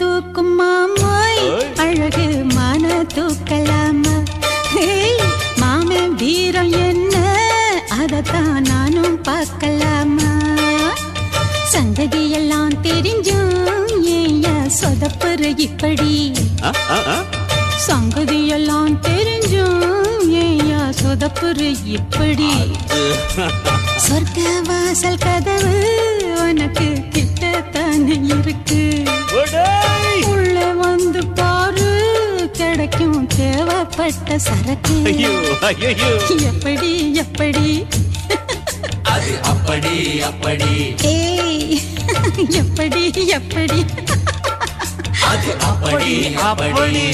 தூக்கும் மாமாய் அழகு மான தூக்கலாமா மாமன் வீரம் என்ன அதத்தான் நானும் பார்க்கலாமா சங்கதி எல்லாம் தெரிஞ்சும் ஏயா சொதப்புற இப்படி சங்கதி எல்லாம் தெரிஞ்சும் ஏயா சொதப்புற இப்படி சொர்க்க வாசல் கதவு உனக்கு கிட்டத்தானே இருக்கு உள்ள வந்து பாரு கிடைக்கும் தேவைப்பட்ட சரக்கு எப்படி எப்படி அது அப்படி அப்படி ஏய் எப்படி எப்படி அது அப்படி அப்படி